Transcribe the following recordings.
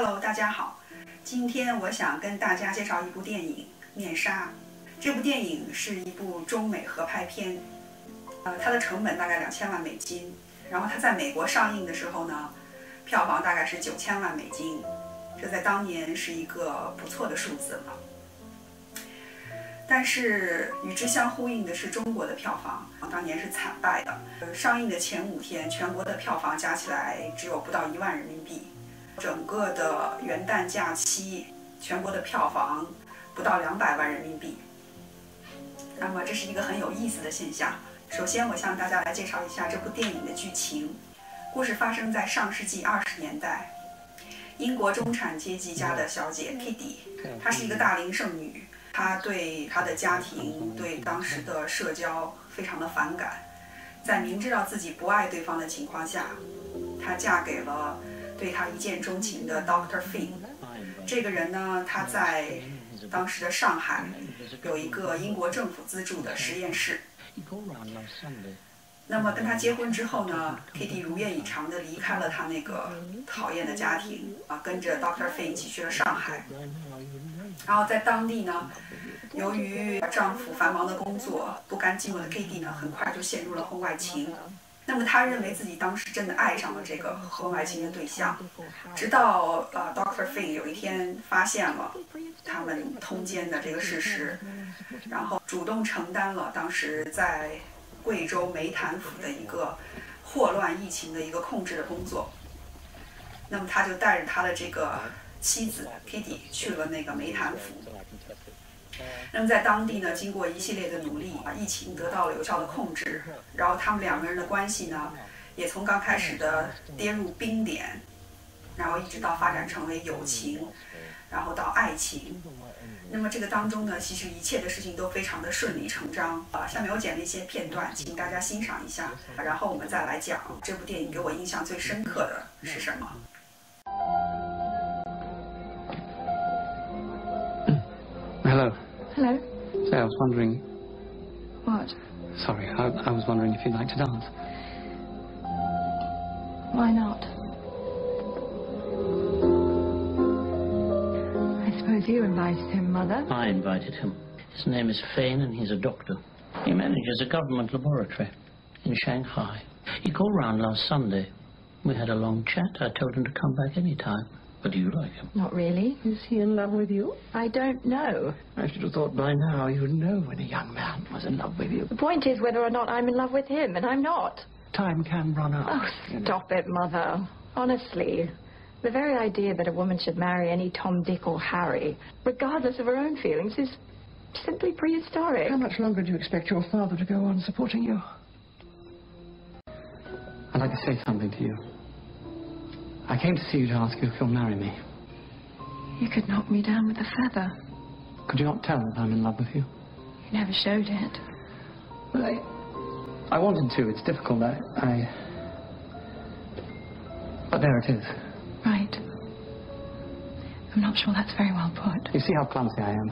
Hello， 大家好，今天我想跟大家介绍一部电影《面纱》。这部电影是一部中美合拍片，它的成本大概2000万美金，然后它在美国上映的时候呢，票房大概是9000万美金，这在当年是一个不错的数字了。但是与之相呼应的是中国的票房，当年是惨败的。上映的前5天，全国的票房加起来只有不到1万人民币。整个的元旦假期，全国的票房不到200万人民币。那么这是一个很有意思的现象。首先，我向大家来介绍一下这部电影的剧情。故事发生在上世纪20年代，英国中产阶级家的小姐 Kitty， 她是一个大龄剩女，她对她的家庭、对当时的社交非常的反感。在明知道自己不爱对方的情况下，她嫁给了对她一见钟情的 Dr. Finn。这个人呢，他在当时的上海有一个英国政府资助的实验室。那么跟他结婚之后呢 ，Kitty 如愿以偿地离开了他那个讨厌的家庭跟着 Dr. Finn 一起去了上海。然后在当地呢，由于丈夫繁忙的工作，不甘寂寞的 Kitty 呢，很快就陷入了婚外情。那么她认为自己当时真的爱上了这个婚外情的对象，直到Dr. Finn 有一天发现了他们通奸的这个事实，然后主动承担了当时在贵州梅潭府的一个霍乱疫情的一个控制的工作。那么他就带着他的这个妻子 Kitty 去了那个梅潭府。那么在当地呢，经过一系列的努力，疫情得到了有效的控制，然后他们2个人的关系呢，也从刚开始的跌入冰点，然后一直到发展成为友情，然后到爱情。那么这个当中呢，其实一切的事情都非常的顺理成章。下面我剪了一些片段，请大家欣赏一下，然后我们再来讲这部电影给我印象最深刻的是什么。Hello. Hello. Say, I was wondering... What? Sorry, I was wondering if you'd like to dance. Why not? I suppose you invited him, Mother. I invited him. His name is Fane and he's a doctor. He manages a government laboratory in Shanghai. He called round last Sunday. We had a long chat. I told him to come back any time. But do you like him? Not really. Is he in love with you? I don't know. I should have thought by now you'd know when a young man was in love with you. The point is whether or not I'm in love with him, and I'm not. Time can run out. Oh, stop it, Mother. Honestly. The very idea that a woman should marry any Tom, Dick or Harry, regardless of her own feelings, is simply prehistoric. How much longer do you expect your father to go on supporting you? I'd like to say something to you. I came to see you to ask you if you'll marry me. You could knock me down with a feather. Could you not tell that I'm in love with you? You never showed it. Well, I wanted to. It's difficult. But there it is. Right. I'm not sure that's very well put. You see how clumsy I am.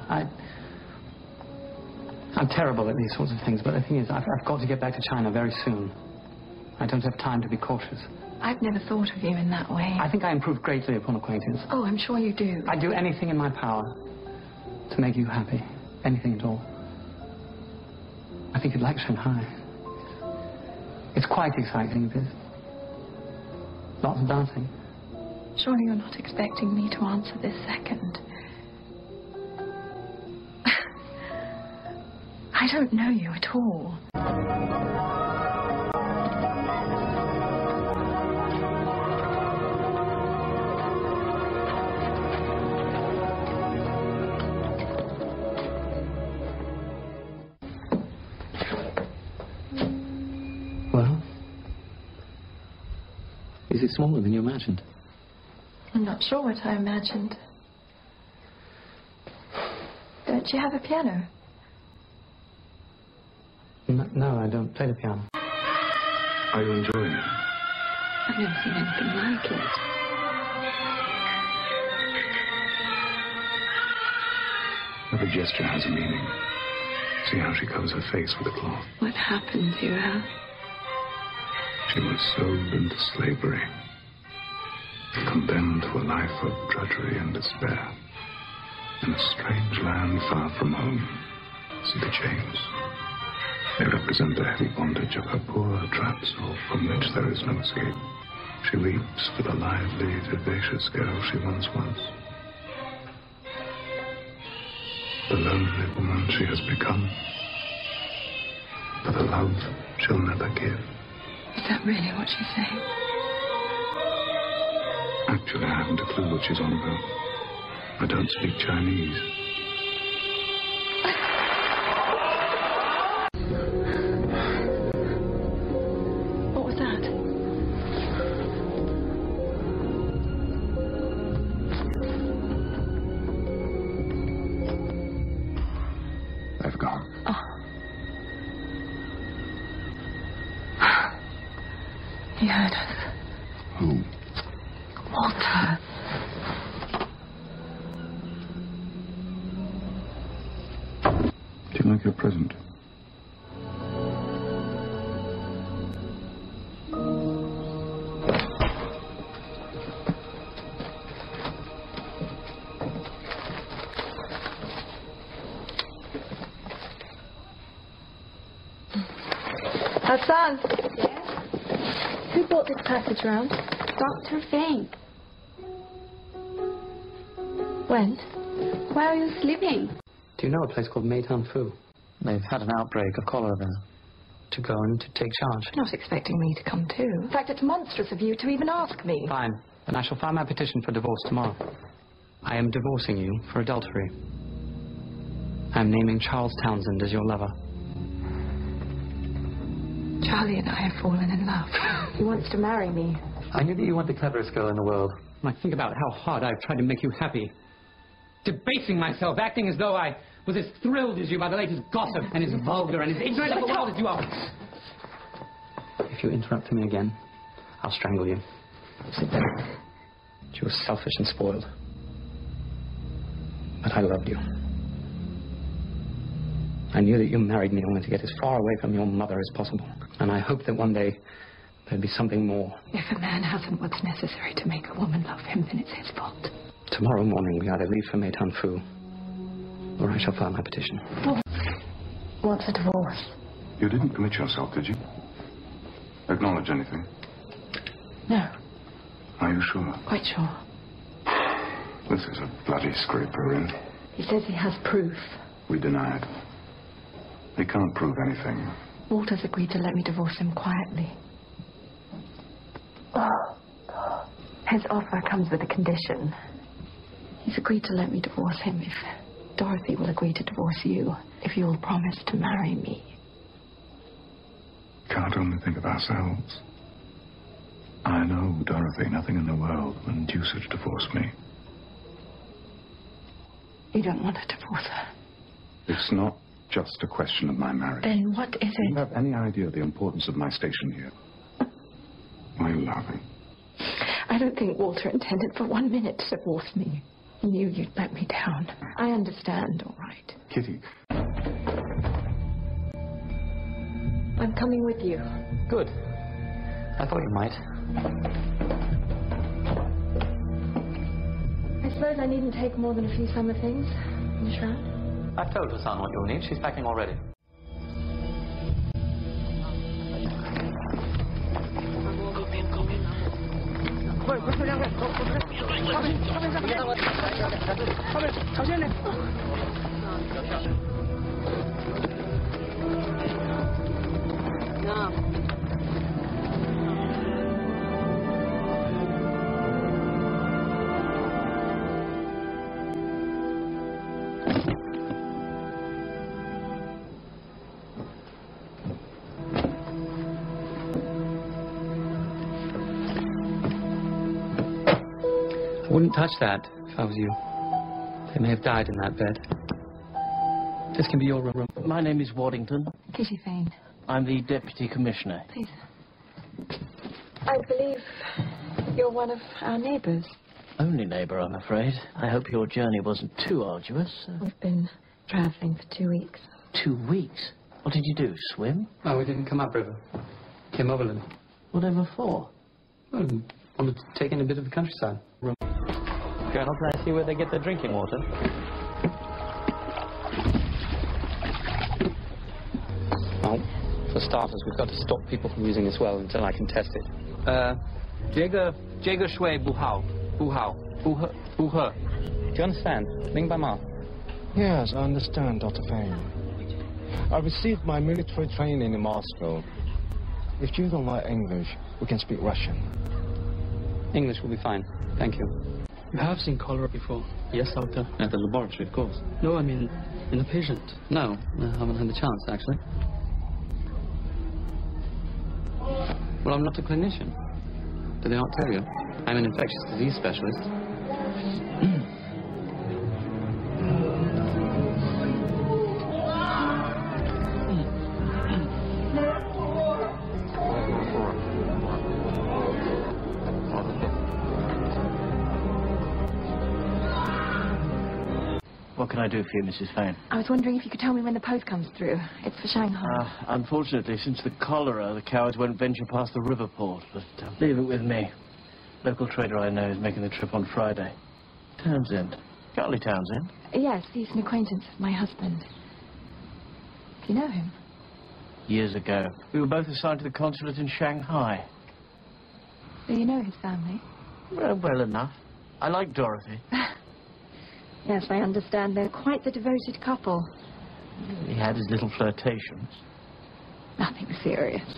I'm terrible at these sorts of things, but the thing is, I've got to get back to China very soon. I don't have time to be cautious. I've never thought of you in that way. I think I improved greatly upon acquaintance. Oh, I'm sure you do. I'd do anything in my power to make you happy. Anything at all. I think you'd like Shanghai. It's quite exciting. There's lots of dancing. Surely you're not expecting me to answer this second. I don't know you at all. Well, is it smaller than you imagined? I'm not sure what I imagined. Don't you have a piano? No, I don't play the piano. Are you enjoying it? I've never seen anything like it. Every gesture has a meaning. See how she covers her face with a cloth. What happened to her? She was sold into slavery. condemned to a life of drudgery and despair. In a strange land far from home, see the chains. They represent the heavy bondage of her poor, trapped soul from which there is no escape. She weeps for the lively, vivacious girl she once was. The lonely woman she has become. For the love she'll never give. Is that really what she's saying? Actually, I haven't a clue what she's on about. I don't speak Chinese. What was that? They've gone. Oh. He heard us. Who? Walter. Do you like your present? Hassan. Yes? Who brought this package round? Dr. Feng. When? Where are you sleeping? Do you know a place called Meitan Fu? They've had an outbreak of cholera there. To go and to take charge. You're not expecting me to come too. In fact, it's monstrous of you to even ask me. Fine. Then I shall file my petition for divorce tomorrow. I am divorcing you for adultery. I am naming Charles Townsend as your lover. Charlie and I have fallen in love. He wants to marry me. I knew that you weren't the cleverest girl in the world. When I think about how hard I've tried to make you happy. Debasing myself, acting as though I was as thrilled as you by the latest gossip, and as vulgar and as ignorant of the world as you are. If you interrupt me again, I'll strangle you. Sit down. You were selfish and spoiled. But I loved you. I knew that you married me only to get as far away from your mother as possible. And I hoped that one day there'd be something more. If a man hasn't what's necessary to make a woman love him, then it's his fault. Tomorrow morning we either leave for Meitan Fu, or I shall file my petition. What's a divorce? You didn't commit yourself, did you? Acknowledge anything? No. Are you sure? Quite sure. This is a bloody scrape we're in. He says he has proof. We deny it. They can't prove anything. Walter's agreed to let me divorce him quietly. His offer comes with a condition. He's agreed to let me divorce him if Dorothy will agree to divorce you, if you'll promise to marry me. Can't only think of ourselves. I know, Dorothy, nothing in the world will induce her to divorce me. You don't want to divorce her? It's not just a question of my marriage. Then what is Do you it? have any idea of the importance of my station here? Why are you laughing? I don't think Walter intended for 1 minute to divorce me. He knew you'd let me down. I understand, all right. Kitty. I'm coming with you. Good. I thought you might. I suppose I needn't take more than a few summer things in the shroud. I've told Hassan what you'll need. She's packing already. I wouldn't touch that if I was you. They may have died in that bed. This can be your room. My name is Waddington. Kitty Fane. I'm the Deputy Commissioner. Please. I believe you're one of our neighbours. Only neighbour, I'm afraid. I hope your journey wasn't too arduous. We've been travelling for 2 weeks. 2 weeks? What did you do, swim? Oh, we didn't come upriver. Came overland. Whatever for? Well, Want to take in a bit of the countryside? Go and I see where they get their drinking water. Well, for starters, we've got to stop people from using this well until I can test it. 这个水不好. Do you understand? 明白吗? Yes, I understand, Dr. Fane. I received my military training in Moscow. If you don't like English, we can speak Russian. English will be fine. Thank you. You have seen cholera before? Yes, doctor. At the laboratory, of course. No, I mean, in the patient. No, I haven't had the chance, actually. Well, I'm not a clinician. Did they not tell you? I'm an infectious disease specialist. What can I do for you, Mrs. Fane? I was wondering if you could tell me when the post comes through. It's for Shanghai. Unfortunately, since the cholera, the cowards won't venture past the river port. But leave it with me. Local trader I know is making the trip on Friday. Townsend. Charlie Townsend? Yes, he's an acquaintance of my husband. Do you know him? Years ago. We were both assigned to the consulate in Shanghai. Do you know his family? Well enough. I like Dorothy. Yes, I understand. They're quite the devoted couple. He had his little flirtations. Nothing serious.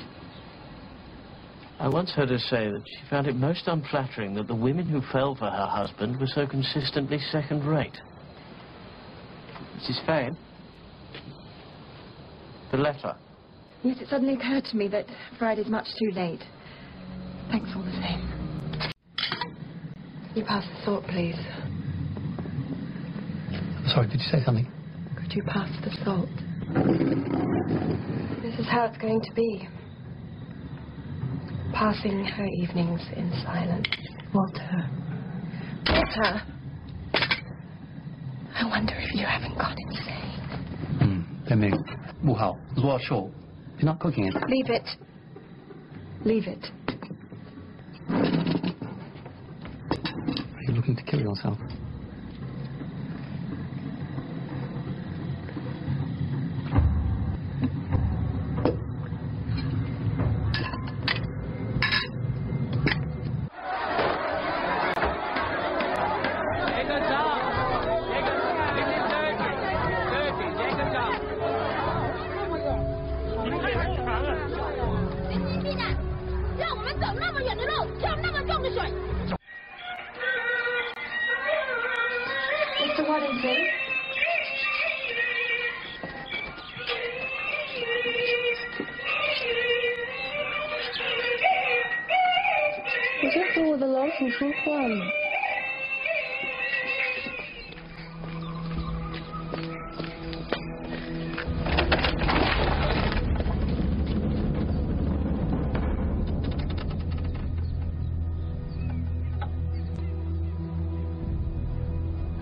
I once heard her say that she found it most unflattering that the women who fell for her husband were so consistently second-rate. Mrs. Fane? The letter. Yes, it suddenly occurred to me that Friday's much too late. Thanks all the same. You pass the salt, please. Sorry, did you say something? Could you pass the salt? This is how it's going to be. Passing her evenings in silence. Walter. Walter! I wonder if you haven't gone insane. Then Wu-hao, Luo-shou. You're not cooking it. Leave it. Leave it. Are you looking to kill yourself? Mr. Waddington?我就和我的老鼠说话了。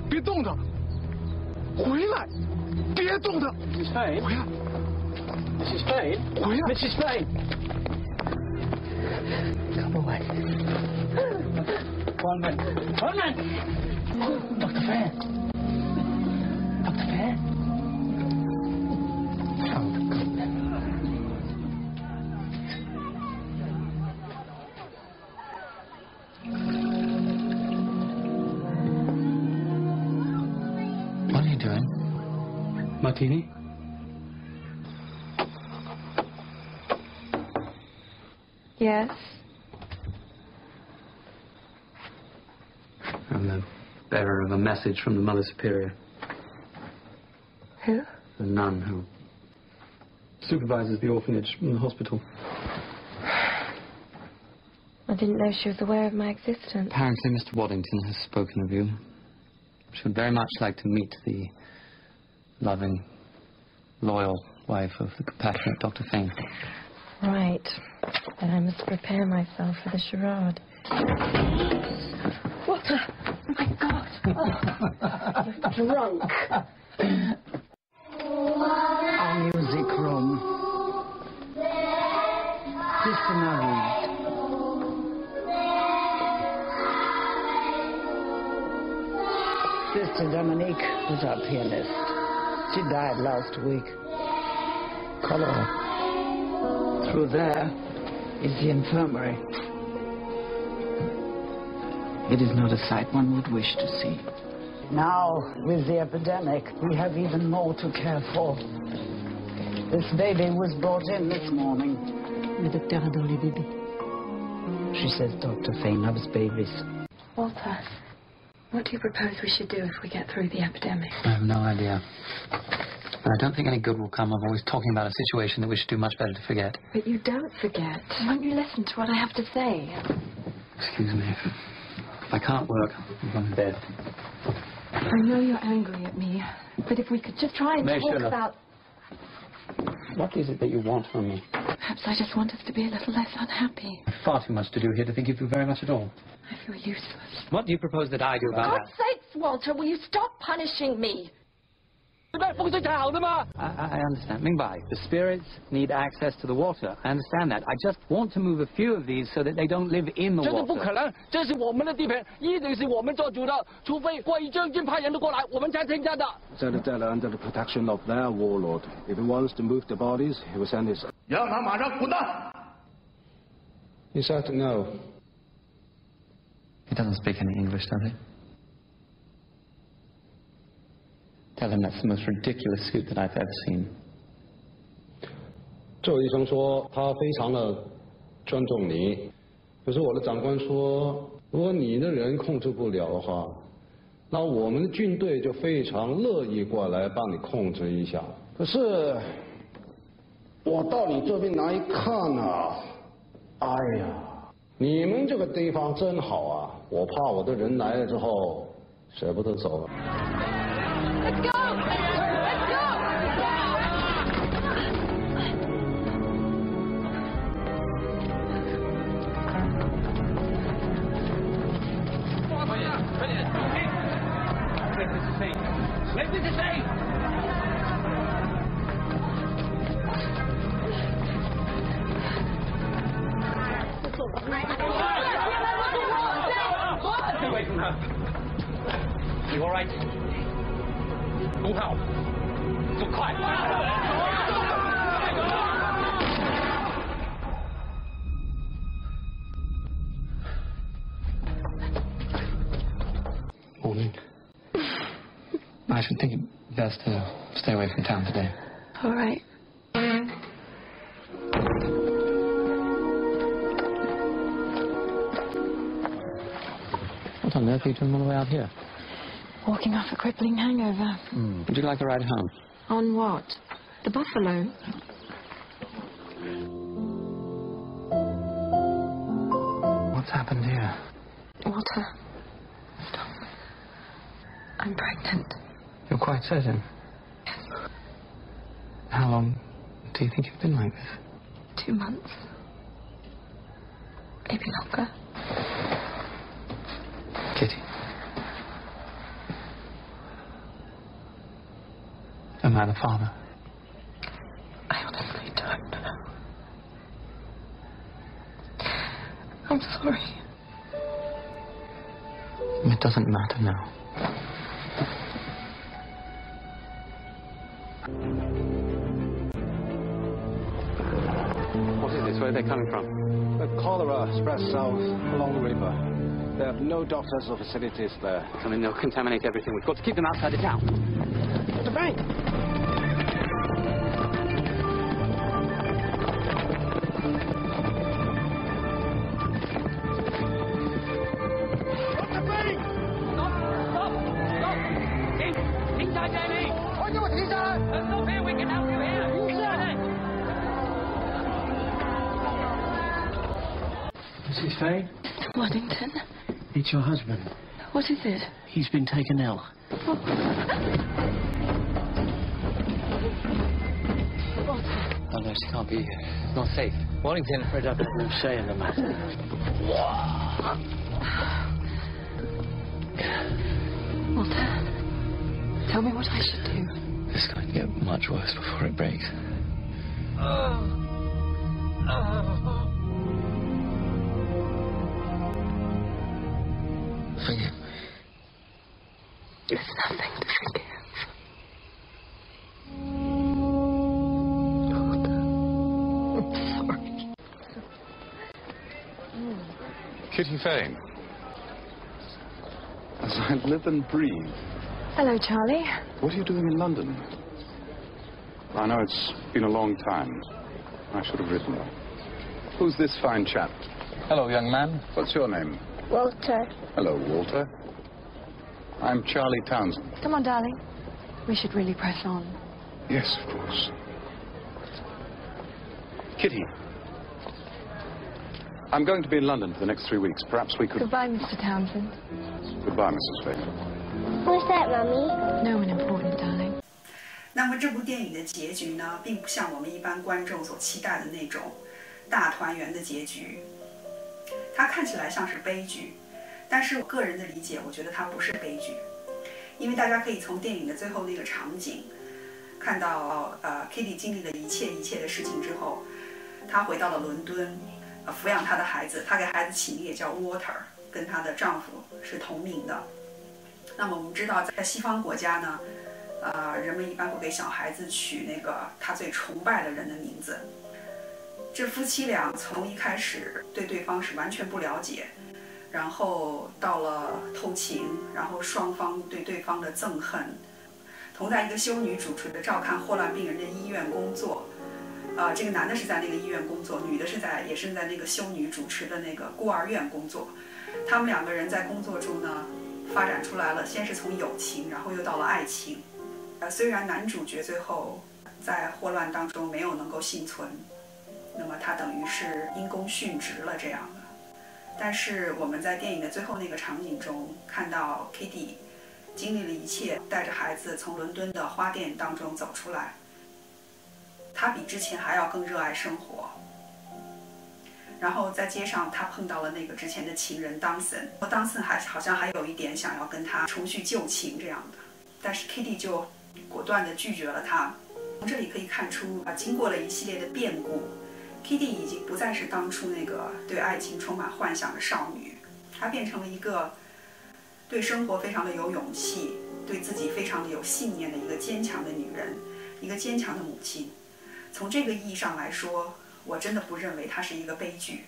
别动它！回来！别动它！ Mrs. Fane? 回来！ Mrs. Fane? 回来 Mrs. Fane! Come away. One minute. One minute! Dr. Fane! Dr. Fane? Child, come. What are you doing? Martini? Yes. I'm the bearer of a message from the Mother Superior. Who? The nun who supervises the orphanage in the hospital. I didn't know she was aware of my existence. Apparently Mr. Waddington has spoken of you. She would very much like to meet the loving, loyal wife of the compassionate Dr. Fane. Right. Then I must prepare myself for the charade. Walter! Oh, my God! Oh, you're drunk. Our music room. Listen, I read. opera pianist. She died last week. Cholera. Through there is the infirmary. It is not a sight one would wish to see. Now, with the epidemic, we have even more to care for. This baby was brought in this morning. Le docteur adore les bébés. She says Dr. Fane loves babies. Walter, what do you propose we should do if we get through the epidemic? I have no idea. But I don't think any good will come of always talking about a situation that we should do much better to forget. But you don't forget. Won't you listen to what I have to say? Excuse me. If I can't work, I'm going to bed. I know you're angry at me, but if we could just try and talk about... What is it that you want from me? Perhaps I just want us to be a little less unhappy. I've far too much to do here to think you do very much at all. I feel useless. What do you propose that I do about For God's sakes, Walter, will you stop punishing me? I understand. 明白. The spirits need access to the water. I understand that. I just want to move a few of these so that they don't live in the water. 这是不可能，这是我们的地盘，一定是我们做主的，除非贵将军派人都过来，我们才参加的。Zeladella under the protection of their warlord. If he wants to move the bodies, he will send his... 让他马上滚蛋 He said no. He doesn't speak any English, does he? Tell him that's the most ridiculous suit that I've ever seen. 这位医生说他非常的尊重你，可是我的长官说，如果你的人控制不了的话，那我们的军队就非常乐意过来帮你控制一下。可是我到你这边来一看啊，哎呀，你们这个地方真好啊！我怕我的人来了之后舍不得走了。Let's go! Let's go! Away from her. You all right? 不好，走快！ Morning. I should think it best to stay away from town today. All right. What on earth are you doing all the way out here? Walking off a crippling hangover. Would you like a ride home? On what? The buffalo? What's happened here? Walter. Stop. I'm pregnant. You're quite certain? Yes. How long do you think you've been like this? 2 months. Maybe longer. Kitty. Am I the father? I honestly don't know. I'm sorry. It doesn't matter now. What is this? Where are they coming from? The cholera spread south along the river. They have no doctors or facilities there. I mean, they'll contaminate everything. We've got to keep them outside the town. Dr. Bank! Mrs. Fane? Waddington. It's your husband. What is it? He's been taken ill. What? Oh, no, she can't be here. Not safe. Wellington. Fred, I've got no say in the matter. Walter, tell me what I should do. It's going to get much worse before it breaks. Forgive me. There's nothing to forgive. Kitty Fane. As I live and breathe. Hello, Charlie. What are you doing in London? I know it's been a long time. I should have written. Who's this fine chap? Hello, young man. What's your name? Walter. Hello, Walter. I'm Charlie Townsend. Come on, darling. We should really press on. Yes, of course. Kitty. I'm going to be in London for the next 3 weeks. Perhaps we could... Goodbye, Mr. Townsend. Goodbye, Mrs. Fane. Who's that, Mummy? No one important, darling. 那么这部电影的结局呢，并不像我们一般观众所期待的那种大团圆的结局。它看起来像是悲剧，但是我个人的理解，我觉得它不是悲剧，因为大家可以从电影的最后那个场景看到，Kitty 经历了一切的事情之后，她回到了伦敦，抚养她的孩子，她给孩子起名也叫 Walter， 跟她的丈夫是同名的。那么我们知道，在西方国家呢，人们一般会给小孩子取那个他最崇拜的人的名字。这夫妻俩从一开始对对方是完全不了解，然后到了偷情，然后双方对对方的憎恨，同在一个修女主持的照看霍乱病人的医院工作。这个男的是在那个医院工作，女的也是在那个修女主持的那个孤儿院工作。他们两个人在工作中呢，发展出来了，先是从友情，然后又到了爱情。虽然男主角最后在霍乱当中没有能够幸存，那么他等于是因公殉职了这样的。但是我们在电影的最后那个场景中看到 Kitty 经历了一切，带着孩子从伦敦的花店当中走出来。他比之前还要更热爱生活。然后在街上，他碰到了那个之前的情人当森，当森好像还有一点想要跟他重续旧情这样的，但是 Kitty 就果断地拒绝了他。从这里可以看出，经过了一系列的变故 ，Kitty 已经不再是当初那个对爱情充满幻想的少女，她变成了一个对生活非常的有勇气，对自己非常的有信念的一个坚强的女人，一个坚强的母亲。从这个意义上来说，我真的不认为它是一个悲剧。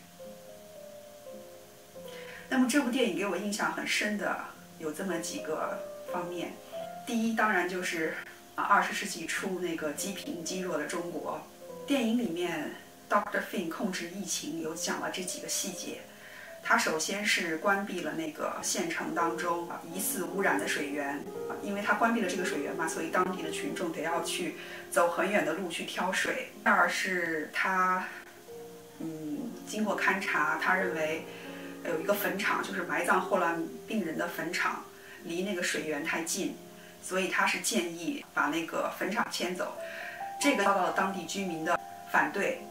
那么这部电影给我印象很深的有这么几个方面。第一，当然就是20世纪初那个积贫积弱的中国。电影里面 Dr. Fane 控制疫情有讲了这几个细节。他首先是关闭了那个县城当中疑似污染的水源，因为他关闭了这个水源嘛，所以当地的群众得要去走很远的路去挑水。第二是他，经过勘察，他认为有一个坟场，就是埋葬霍乱病人的坟场，离那个水源太近，所以他是建议把那个坟场迁走。这个遭到了当地居民的反对，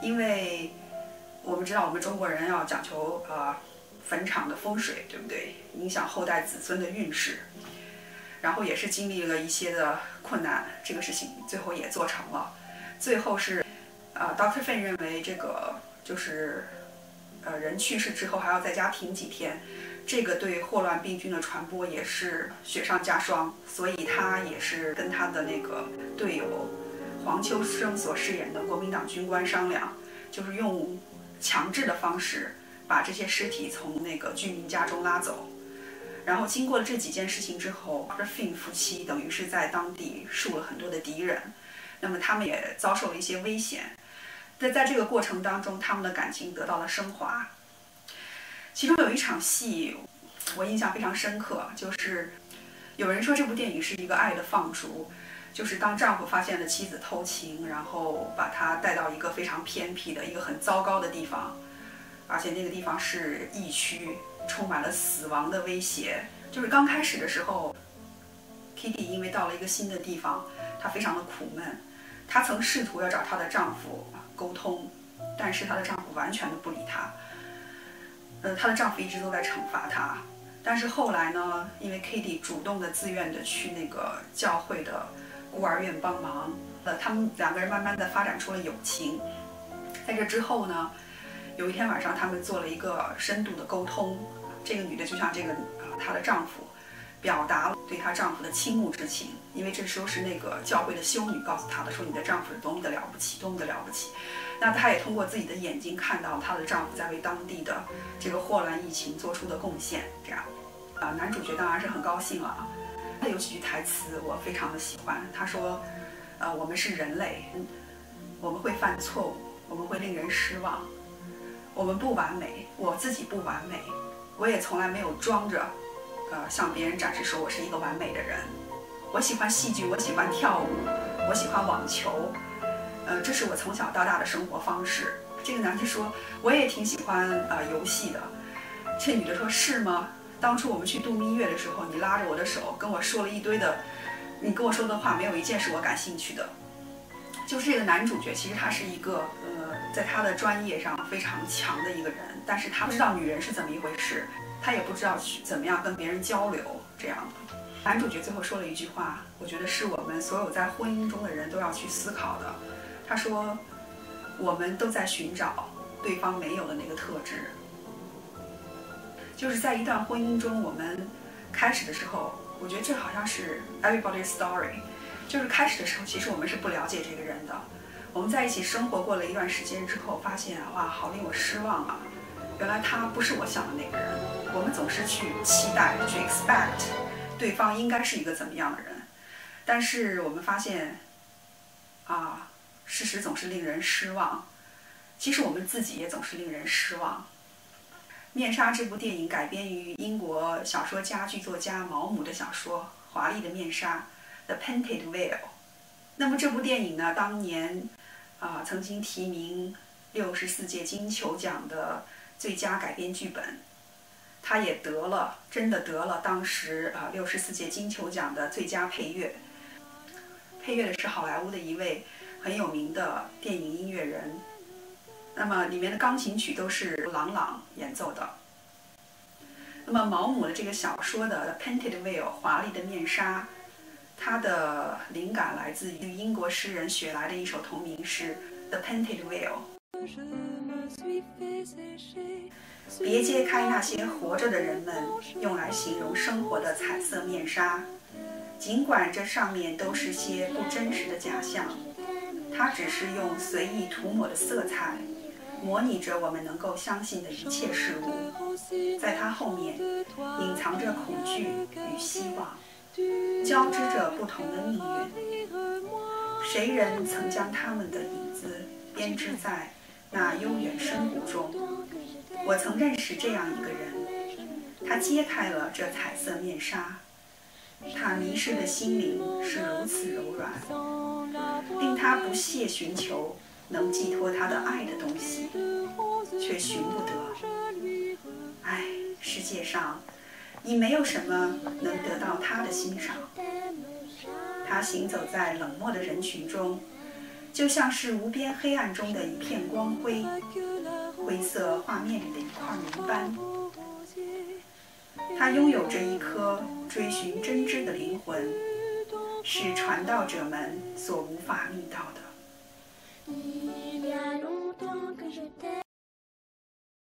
因为我们知道我们中国人要讲求坟场的风水，对不对？影响后代子孙的运势。然后也是经历了一些的困难，这个事情最后也做成了。最后是Dr. Fane 认为这个就是人去世之后还要在家停几天，这个对霍乱病菌的传播也是雪上加霜，所以他也是跟他的那个队友黄秋生所饰演的国民党军官商量，就是用强制的方式把这些尸体从那个居民家中拉走。然后经过了这几件事情之后 ，Dr. Fane 夫妻等于是在当地树了很多的敌人，那么他们也遭受了一些危险。在这个过程当中，他们的感情得到了升华。其中有一场戏我印象非常深刻，就是有人说这部电影是一个爱的放逐，就是当丈夫发现了妻子偷情，然后把她带到一个非常偏僻的一个很糟糕的地方，而且那个地方是疫区，充满了死亡的威胁。就是刚开始的时候 Kitty 因为到了一个新的地方，她非常的苦闷，她曾试图要找她的丈夫沟通，但是她的丈夫完全的不理她。她的丈夫一直都在惩罚她。但是后来呢，因为 Kitty 主动的自愿的去那个教会的孤儿院帮忙，他们两个人慢慢的发展出了友情。在这之后呢，有一天晚上他们做了一个深度的沟通，这个女的就像这个她的丈夫表达了对她丈夫的倾慕之情，因为这时候是那个教会的修女告诉她的，说你的丈夫是多么的了不起，多么的了不起。那她也通过自己的眼睛看到她的丈夫在为当地的这个霍乱疫情做出的贡献，这样。男主角当然是很高兴了啊。他有几句台词我非常的喜欢，他说，我们是人类，我们会犯错误，我们会令人失望，我们不完美，我自己不完美，我也从来没有装着，向别人展示说我是一个完美的人。我喜欢戏剧，我喜欢跳舞，我喜欢网球，这是我从小到大的生活方式。这个男的说，我也挺喜欢游戏的。这女的说，是吗？当初我们去度蜜月的时候，你拉着我的手跟我说了一堆的，你跟我说的话没有一件是我感兴趣的。就是这个男主角，其实他是一个在他的专业上非常强的一个人，但是他不知道女人是怎么一回事，他也不知道去怎么样跟别人交流这样的。男主角最后说了一句话，我觉得是我们所有在婚姻中的人都要去思考的。他说，我们都在寻找对方没有的那个特质。就是在一段婚姻中，我们开始的时候，我觉得这好像是 everybody's story， 就是开始的时候，其实我们是不了解这个人的。我们在一起生活过了一段时间之后，发现哇，好令我失望啊！原来他不是我想的那个人。我们总是去期待，去 expect 对方应该是一个怎么样的人，但是我们发现，事实总是令人失望。其实我们自己也总是令人失望。《面纱》这部电影改编于英国小说家剧作家毛姆的小说《华丽的面纱》The Painted Veil。那么这部电影呢，当年曾经提名64届金球奖的最佳改编剧本，它也真的得了当时64届金球奖的最佳配乐。配乐的是好莱坞的一位很有名的电影音乐人。那么里面的钢琴曲都是郎朗演奏的。那么毛姆的这个小说的 Painted Veil 华丽的面纱，它的灵感来自于英国诗人雪莱的一首同名诗 The Painted Veil。 别揭开那些活着的人们用来形容生活的彩色面纱，尽管这上面都是些不真实的假象，它只是用随意涂抹的色彩模拟着我们能够相信的一切事物，在它后面隐藏着恐惧与希望，交织着不同的命运。谁人曾将他们的影子编织在那悠远深谷中？我曾认识这样一个人，他揭开了这彩色面纱，他迷失的心灵是如此柔软，令他不懈寻求能寄托他的爱的东西，却寻不得。唉，世界上已没有什么能得到他的欣赏。他行走在冷漠的人群中，就像是无边黑暗中的一片光辉，灰色画面里的一块明斑。他拥有着一颗追寻真知的灵魂，是传道者们所无法觅到的。